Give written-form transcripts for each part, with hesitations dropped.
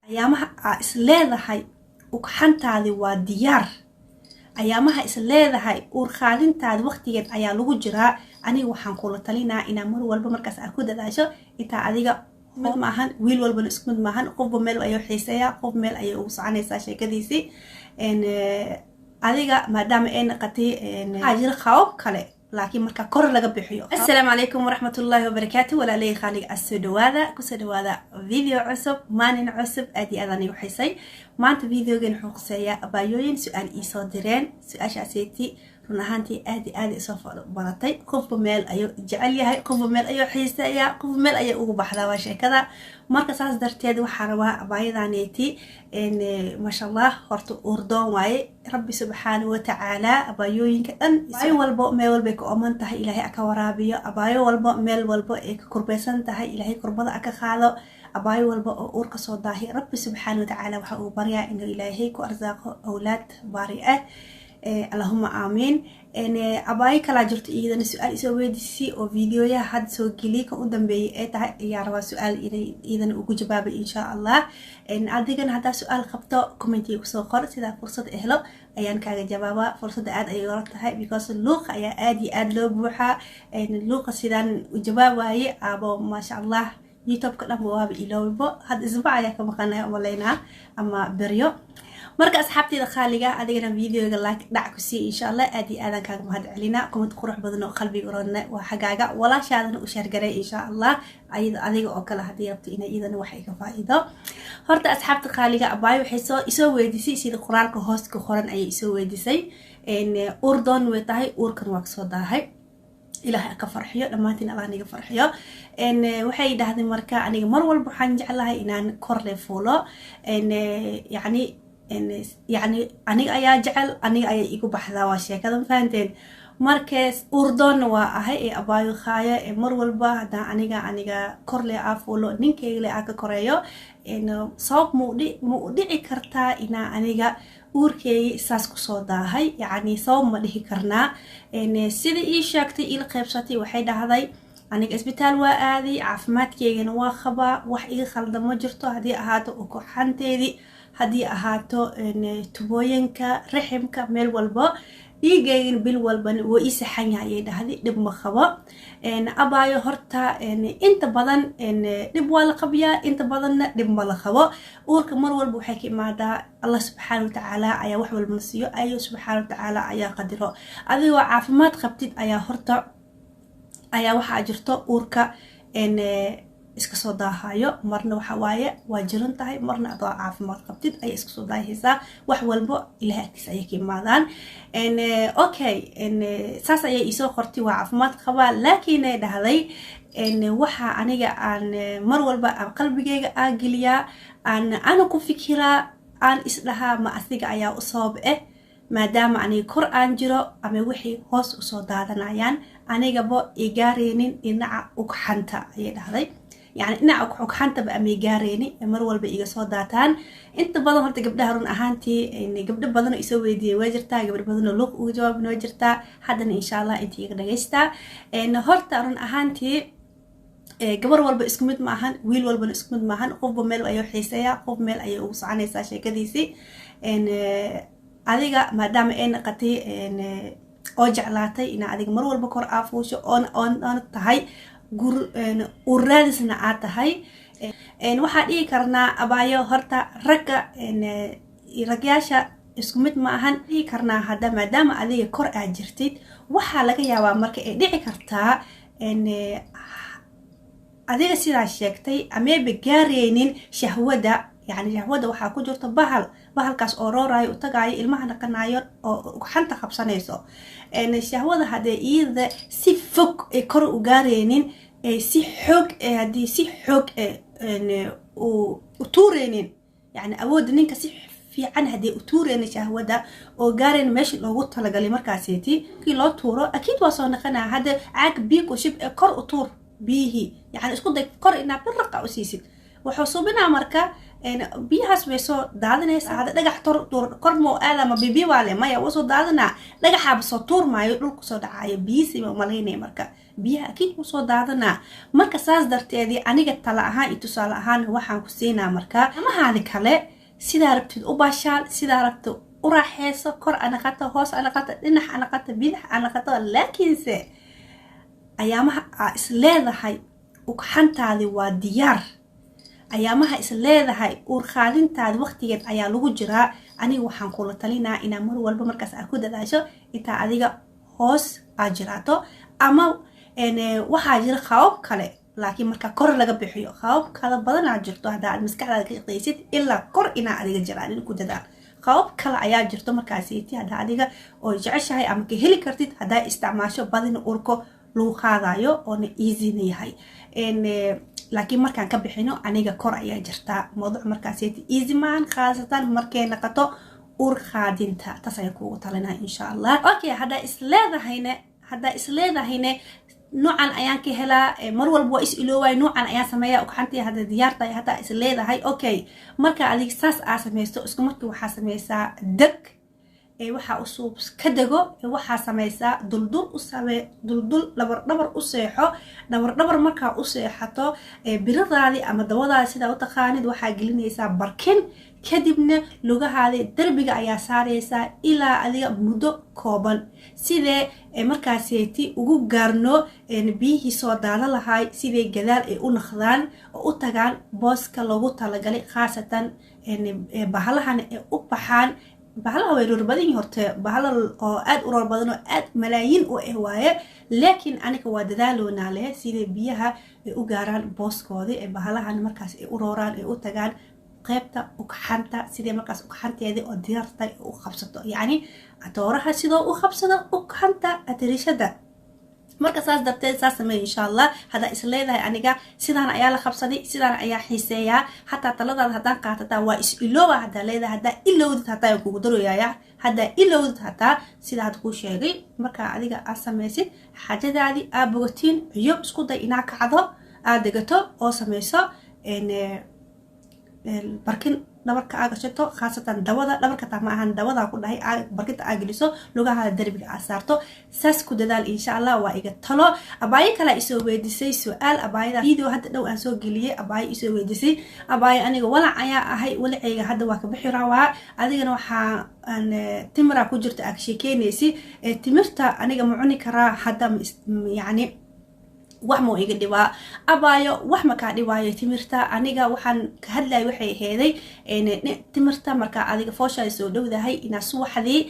ayaamaha is leedahay ugxantaadi waa diyaar ayaamaha is leedahay uur qaadintaadi waqtigeed ayaa lagu jiraa aniga waxaan kula talinaa inaa mar walba markaas aad ku dadaasho intaa adiga mid maahan wiil walbana isku mid maahan qofba meel ayuu xiiseeyaa qof meel ayay ugu soconaysaa sheekadiisii adiga maadaama ay naqatay waxaa jira qaabab kale laakiin marka kor laga bixiyo. Assalaamu calaykum waraxmatullaahi wabarakaatuh walaalay khaalig asoo dhawaada kusoo dhawaada video cusub maalin cusub aad iyo aad aan igu xiisay maanta videogan wuxuu quseeyaa abaayooyin su'aal ii soo direen su'aashaaseti run ahaantii aad iyo aad isoo badatay qofba meel ayuu jecel yahay qofba meel ayuu xiiseeyaa qofba meel ayay ugu baxdaa waa sheekada marka saas darteed waxaan rabaa abaayadaneeti masha Allah horta urdoon waaye rabbi subxaanahu wa tacaala abaayooyinka dhan abaayo walbo meel walba ka ooman tahay ilaahay aka waraabiyo abaayo walbo meel walbo ay ka kurbaysan tahay ilaahay kurbada aka qaado abaayo walba oo uur ka soo daahi rabbi subxaanahu wa tacaala waxa uu baryaa inuu ilaahay ku arsaaqo awlaad baari ah اللهم آمين إن أباي كلا جرت إذا السؤال يسوي دسي أو فيديو يا حد سو كلي كقدام بي يعرف سؤال إذا وجو جواب إن شاء الله إن أديكن هذا سؤال خبطة كومنتي وسوقر سيدا فرصة إهلا أيان كاجا جوابا فرصة عاد أيورت هاي because اللغة يا أدي أدلو بوحة إن اللغة سيدان وجواب وهي أبو ما شاء الله يوتيوب كلام جواب إلوبو هذا أسبوع يا كم كنا ولينا أما بريو marka asxaabtayda khaaliga adigana videoga like dhac ku sii insha Allah aad iyo aad kaaga mahad celina comment qurux badan oo qalbiga uroodna waa xagaaga walaashaadana u share garay insha Allah adiga oo kala hadii rabto inay idana wax iga faa'iido horta asxaabta khaaliga abaay waxay soo weydiisay sida qoraalka hoos ka qoran ayay soo weydiisay urdon way tahay uurkan waa soo daahay ilaahay ka farxiyo dhamaantiin Allah aniga farxiyo waxay yidhaahdeen marka aniga mar walba waxaan jeclahay inaan kor le fuulo يعني أنا أيا جعل أنا أيا يكو بحذا واشياء كذا فهمتين مركز أردن وهاي أبايو خايا مر والبا دا أنا كورلي أفولو نينكي لي أكا كوريو إنه صوب مودي كرتا إنا أنا أوركي ساسكو صودا هاي يعني صوب مديه كرنا إن سيدي إيشاكتي إلى قيبساتي وحيدا هذاي أنا إسبيتال وآدي عفمات كيغن واخبا وحيغ خلدا مجرتو هدي أهاتو أكو حانتيدي haddii ahaato tubooyinka raximka meel walba dhiigayna bil walban waa ii saxan yahay dhahdi dib ma qabo abaayo horta inta badan dib waa la qabiyaa inta badanna dib ma la qabo uurka mar walba waxay ka imaadaa Allah subxaanahu wa tacaala ayaa wax walba nasiyo ayo subxaanahu wa tacaala ayaa qadiro adigoo caafimaad qabtid ayaa horta ayaa waxa jirto uurka iska soo daahayo marna waxa waaye waa jiran tahay marna adoo caafimaad qabtid ay iska soo daahaysaa wax walba ilaahay agtiisa ay ka imaadaan okay saas ayay isoo qortay waa caafimaad qabaa laakiin ay dhahday waxa aniga aan mar walba qalbigayga geliyaa aan ku fikiraa aan isdhahaa ma asiga ayaa u sabab maadaama aniga kor aan jiro ama wixii hoos u soo daadanayaan anigaba igaareenin dhinaca ugxanta ayay dhahday يعني إنا أكحك حنت بأمي جاريني مرول بيجي صداتان أنت بدن هرت قبلها رن أهانتي إن قبل بدن يسوي دي وجرتا قبل بدن لوك وجواب نوجرتا حدا إن شاء الله أنت يقدر يستا إن هرت رن أهانتي قبل والب إسكمت معهن ويل والب إسكمت معهن قف بميل أيو حيسيا قف ميل أيو وصعني ساشة كذيسي إن أذيك ما دام إن قتي إن أوجعلاتي إن أذيك مرول بكر أفوش أون تهاي uraadisna aad tahay waxaa dhigi karnaa abaayo horta ragyaasha isku mid ma ahan dhigi karnaa hadda maadaama adiga kor aad jirtid waxaa laga yaabaa marka ay dhici kartaa adiga sidaa sheegtay ameeba gaareenin shahwada يعني shahwada waxaa ku jirto bahalkaas oo roorayo u tagaayo ilmaha dhaqanayo oo xanta qabsanayso shahwada hadee iyada si fog ee kor u gaareenin si xoog hadii si xoog u tuureenin yani awood ninka si fiican hadii u tuureen shahwada oo gaareen meeshii loogu talagalay markaaseeti kii loo tuuro akiid waa soo naqanaa hada caag biig oo shib kor u tuur biihi yani isku day kor ina birqa u siisid wuxuu subinaa marka biyahaas way soo daadinaysaa hada dhagax kor moo aada ma bibi waale maya wuu soo daadinaa dhagaxaaba soo tuurmaayo dhulku soo dhacayo biyisiiba malaynaya marka biyaha akiid wuu soo daadinaa marka saas darteedii aniga tala ahaan iyo tusaale ahaan waxaan ku siinaa marka amahaadi kale sidaa rabtid u baashaal sidaa rabtid u raaxeyso kor anaqata hoos anaqata dhinax anaqata bidax anaqata laakiinse ayaamaha aa is leedahay ugxantaadi waa diyaar ayaamaha is leedahay uur qaadintaadi waqtigeed ayaa lagu jiraa aniga waxaan kula talinaa inaa mar walba markaas aad ku dadaasho intaa adiga hoos aad jiraato ama waxaa jira qaabab kale laakiin marka kor laga bixiyo qaabab kala badan aad jirto hadda aad maskaxdaada ka qeexaysid ilaa kor inaa adiga jiraan ku dadaal qaabab kale ayaa jirto markaasiiti hadda adiga oo jeceshahay ama ka heli kartid haddaa isticmaasho badina urko lagu qaadayo oona easy-na yahay laakiin markaan ka bixino aniga kor ayaa jirtaa mawduuc markaasiiti easy maan khaasatan markay naqato uur qaadinta taas ayaa kuugu talinaya insha allah okay haddaa is leedahayne noocan ayaan ka helaa mar walba waa is iloowaay noocan ayaan sameeyaa ugxantii hadda diyaarta haddaa is leedahay okay marka adiga saas aa samaysto isku markii waxaa samaysaa deg waxaa usuub ka dego waxaa samaysaa duldul dhabar u seexo dhabar markaa u seexato biradaadii ama dawadaadi sidaa u taqaanid waxaa gelinaysaa barkin kadibna lugahaadi darbiga ayaa saaraysaa ilaa adiga muddo kooban sidee markaaseeti ugu gaarno biyihii soo daala lahay sidee gadaal ay u naqdaan oo u tagaan booska loogu talagalay khaasatan bahalahana ay u baxaan bahalaha way roor badan yihiin horta bahala oo aad u roor badan oo aad malaayiin u waaye laakiin aniga waa dadaaloonaa leh sidee biyaha ay u gaaraan booskoodii ee bahalahan markaas ay u rooraan ay u tagaan qaybta ugxanta sidee markaas ugxanteedii oo diyaartay u qabsato yacni atooraha sidoo u qabsado ugxanta atirishada marka saas darteed saas sameey insha allah haddaa is leedahay aniga sidaan ayaa la qabsaday sidaan ayaa xiiseeyaa hataa taladaada haddaan qaatataa waa is ilooba haddaa leedahay haddaa ilowdid hataa aan kugu daroyaaya haddaa ilowdid hataa sidaa had kuu sheegay markaa adiga aad samaysid xaajadaadii aad bogotiin ciyo isku day inaa kacdo aad degato oo samayso barkin dhabarka aa gashato khaasatan dawada dhabarka taa ma ahan dawada ku dhahay barkinta aa geliso lugaha darbiga aa saarto saas ku dadaal insha allah waa iga talo abaayo kale isoo weydiisay su'aal abaayada video hadda dhow aan soo geliyay abaayo isoo weydiisay abaayo aniga walac ayaa ahay walacayga hadda waa ka bixi rabaa adigana waxaa aan timira ku jirta aad sheekeynaysi timirta aniga ma cuni karaa hadda yacni wax moo iga dhibaa abaayo wax ma kaa dhibaayo timirta aniga waxaan ka hadlay waxay aheeday timirta markaa adiga fooshaada soo dhowdahay inaa subaxdii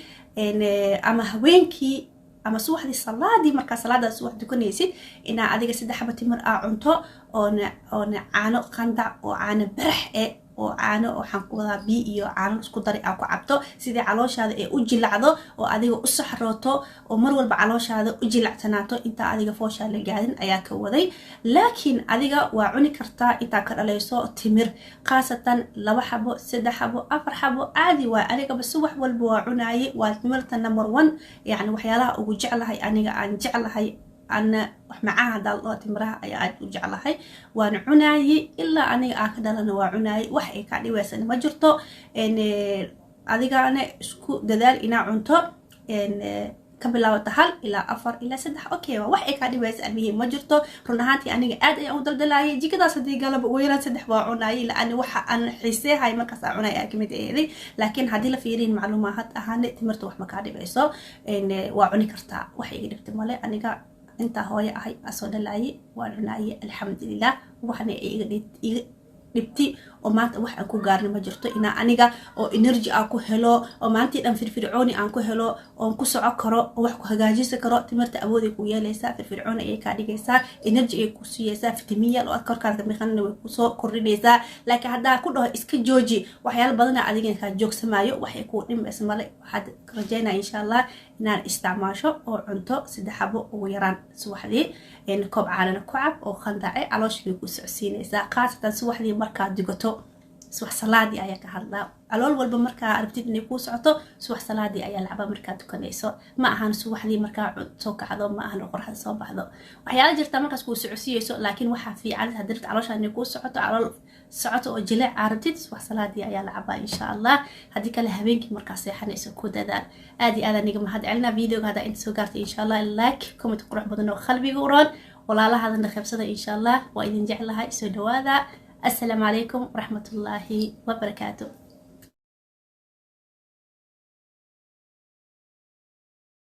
ama haweenkii ama subaxdii salaadii markaa salaada subax dukanaysid inaa adiga 3 xabo timir aa cunto oona caano qandac oo caano barax oo caano waxaan ku wadaa biyo iyo caano isku dari aa ku cabto sidii calooshaada ay u jilacdo oo adiga u saxrooto oo mar walba calooshaada u jilacsanaato inta adiga foosha la gaadin ayaa ka waday laakiin adiga waa cuni kartaa inta ka dhalayso timir khaasatan 2 xabo 3 xabo 4 xabo caadi waa aniga bas wax walba waa cunaaye waa timirta number 1 yani waxyaalaha ugu jeclahay aniga aan jeclahay أنا معاها دال تمرها أي عاد وجعلها ونعناي إلا أنا أكيد أنا وعناي وحي كعدي واسن ما جرتو إن أذيك أنا سكو دال إنا عنتو إن قبل وتحل إلى 4 إلى 6 أوكي وحي كعدي واسن به ما جرتو رنهاتي أنا قاعد أو دلدلاي جي كذا صديق قلب ويران 6 وعناي لأن وح أنا حسيه هاي مركز عناي أكيد إيه لكن هذه لفيرين معلومات أهاني تمرت وح مكعدي واسو إن وعني كرتا وحي قدرت ماله أنا انت هوي اهي اسود لاي وعناي الحمد لله وحنا dhibti oo maanta wax aan ku gaarnay ma jirto ina aniga oo energy aan ku helo oo maanta dhan firfircooni aan ku helo oo ku soco karo oo wax ku hagaajin karo timirta awood ay ku yeelaysaa firfircooni ay ka dhigaysaa energy ay ku siiyaysaa fitamiinal oo korkaada miqanna way ku soo kordhinaysaa laakiin hadda ku dhaho iska jooji waxyaalo badan adiga ka joogsamaayo waxay ku dhimayso male waxaad rajaynaa insha Allah inaan isticmaasho oo cunto 3 xabo ugu yaraan subaxdii in koob caano ku cab oo qandace calooshii ku socodsiinaysaa qaasatan subaxdii markaa digato subax salaadii ayaa ka hadlaa alool walba markaa aragtid inay kuu socoto subax salaadii ayaa lacabaa markaa tukanayso ma ahan subaxdii markaa soo kacdo ma ahan qorraxda soo baxdo waxyaala jirta markaas kuu socodsiiyeyso laakiin waxaa fiican haddii caloosha inay kuu socoto alool socoto oo jileec aragtid subax salaadii ayaa lacabaa insha allah haddii kale habeenkii markaa seexanayso ku dadaal aad iyo aad aniga mahad celina videoga haddaa inta soo gaartay insha allah like comment qurux badan oo qalbiga u roon walaalahadana qaybsada insha allah waa idin jeclahay soo dhawaada السلام عليكم ورحمة الله وبركاته.